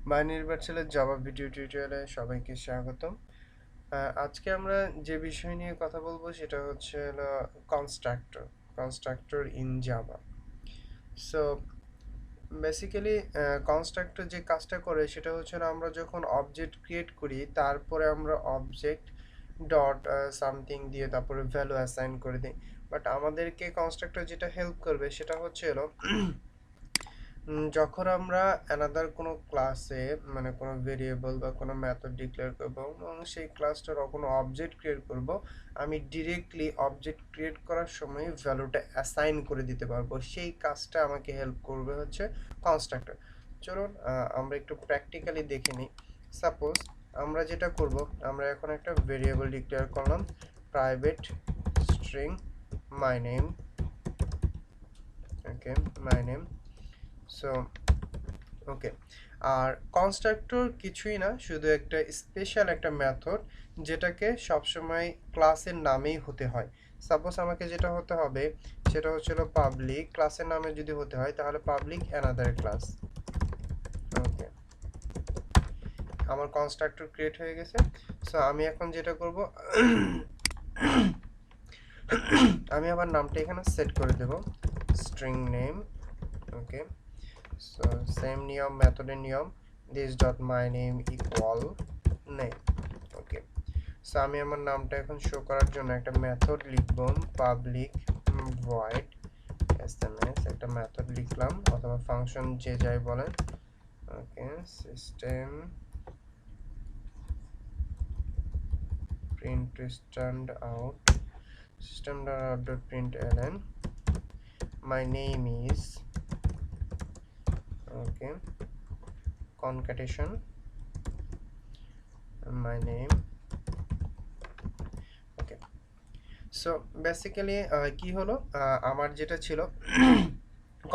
Binary ভার্চুয়ালের Java video টিউটোরিয়ালে সবাইকে স্বাগতম। আজকে আমরা যে বিষয় নিয়ে কথা বলবো সেটা হচ্ছে হলো constructor constructor in Java. So basically constructor যে কাজটা করে সেটা হচ্ছে আমরা যখন অবজেক্ট ক্রিয়েট করি তারপরে আমরা অবজেক্ট ডট সামথিং দিয়ে তারপরে ভ্যালু অ্যাসাইন করে দিই। বাট আমাদেরকে কনস্ট্রাক্টর যেটা হেল্প করবে সেটা হচ্ছে হলো যখন আমরা অ্যানাদার কোনো ক্লাসে মানে কোনো ভেরিয়েবল বা কোনো মেথড ডিক্লেয়ার করব এবং সেই ক্লাসটার কোনো অবজেক্ট ক্রিয়েট করব, আমি ডিরেক্টলি অবজেক্ট ক্রিয়েট করার সময় ভ্যালুটা অ্যাসাইন করে দিতে পারবো। সেই কাজটা আমাকে হেল্প করবে হচ্ছে কনস্ট্রাক্টর। চলুন আমরা একটু প্র্যাকটিক্যালি দেখে নিই। সাপোজ আমরা যেটা করব, আমরা এখন একটা ভেরিয়েবল ডিক্লেয়ার করলাম private string my name. Okay, my name. So okay, আর কনস্ট্রাক্টর কিছুই না, শুধু একটা স্পেশাল একটা মেথড যেটাকে সবসময় ক্লাসের নামেই হতে হয়। সাপোজ আমাকে যেটা হতে হবে সেটা হচ্ছিল পাবলিক, ক্লাসের নামে যদি হতে হয় তাহলে পাবলিক অ্যানাদার ক্লাস। ওকে, আমার কনস্ট্রাক্টর ক্রিয়েট হয়ে গেছে। সো আমি এখন যেটা করব আমি আমার নামটা এখানে সেট করে দেব স্ট্রিং নেম। ওকে, সো সেম নিয়ম, মেথডের নিয়ম, this dot my name equal name। Okay, so আমি আমার নামটা এখন শো করার জন্য একটা মেথড লিখব পাবলিক ভয়েড এসএমএস, একটা মেথড লিখলাম অথবা ফাংশন যে যাই বলেন। Okay, system print stand out, system dot print LN my name is, okay, concatenation my name। Okay, so basically কি হলো, আমার যেটা ছিল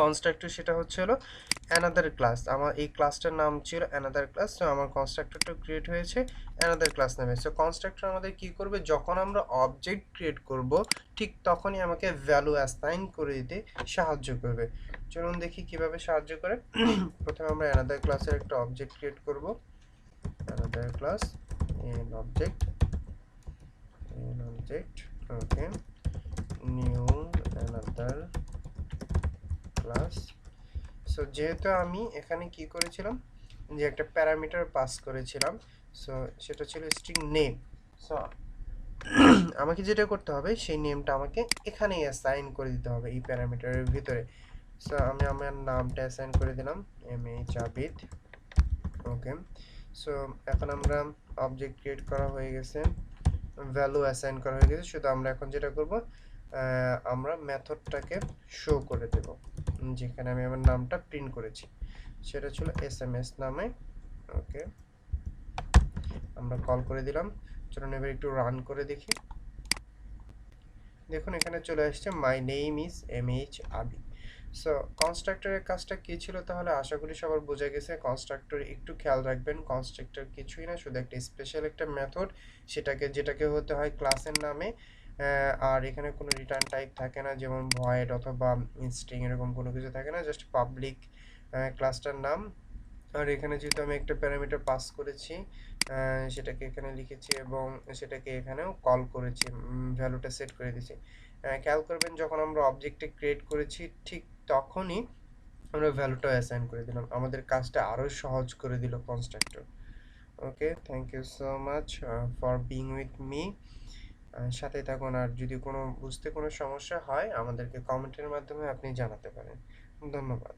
কনস্ট্রাক্টর সেটা হচ্ছে হলো অ্যানাদার ক্লাস। আমার এই ক্লাসটার নাম ছিল অ্যানাদার ক্লাস। সো আমার কনস্ট্রাক্টরটা ক্রিয়েট হয়েছে অ্যানাদার ক্লাস নামে। সো কনস্ট্রাক্টর আমাদের কি করবে, যখন আমরা অবজেক্ট ক্রিয়েট করব ঠিক তখনই আমাকে ভ্যালু অ্যাসাইন করে দিতে সাহায্য করবে। চলুন দেখি কিভাবে সাহায্য করে। প্রথমে আমরা অ্যানাদার ক্লাসের একটা অবজেক্ট ক্রিয়েট করব, another class an object, okay, new another class. So যেহেতু আমি এখানে কি করেছিলাম যে একটা প্যারামিটার পাস করেছিলাম, সো সেটা ছিল স্ট্রিং নেম। সো আমাকে যেটা করতে হবে সেই নেমটা আমাকে এখানেই অ্যাসাইন করে দিতে হবে এই প্যারামিটারের ভিতরে। সো আমি আমার নামটা অ্যাসাইন করে দিলাম এমএইচ আবিদ। ওকে, সো এখন আমরা অবজেক্ট ক্রিয়েট করা হয়ে গেছে, ভ্যালু অ্যাসাইন করা হয়ে গেছে, শুধু আমরা এখন যেটা করব আমরা মেথডটাকে শো করে দেব যেখানে আমি আমার নামটা প্রিন্ট করেছি, সেটা ছিল এসএমএস নামে। ওকে, আমরা কল করে দিলাম। চলুন এবার একটু রান করে দেখি। দেখুন এখানে চলে আসছে মাই নেম ইজ এমএইচ আবি। সো কনস্ট্রাক্টরের কাজটা কী ছিল তাহলে আশা করি সবার বোঝা গেছে। কনস্ট্রাক্টর একটু খেয়াল রাখবেন, কনস্ট্রাক্টর কিছুই না, শুধু একটা স্পেশাল একটা মেথড যেটাকে হতে হয় ক্লাসের নামে। আর এখানে কোনো রিটার্ন টাইপ থাকে না, যেমন ভয়েড অথবা স্ট্রিং এরকম কোনো কিছু থাকে না, জাস্ট পাবলিক ক্লাসটার নাম। আর এখানে যেহেতু আমি একটা প্যারামিটার পাস করেছি সেটাকে এখানে লিখেছি এবং সেটাকে এখানেও কল করেছি, ভ্যালুটা সেট করে দিয়েছি। খেয়াল করবেন যখন আমরা অবজেক্টে ক্রিয়েট করেছি ঠিক তখনই আমরা ভ্যালুটা অ্যাসাইন করে দিলাম, আমাদের কাজটা আরও সহজ করে দিল constructor. Okay, thank you so much for being with me. সাথে থাকুন, আর যদি কোনো বুঝতে কোনো সমস্যা হয় আমাদেরকে কমেন্টের মাধ্যমে আপনি জানাতে পারেন। ধন্যবাদ।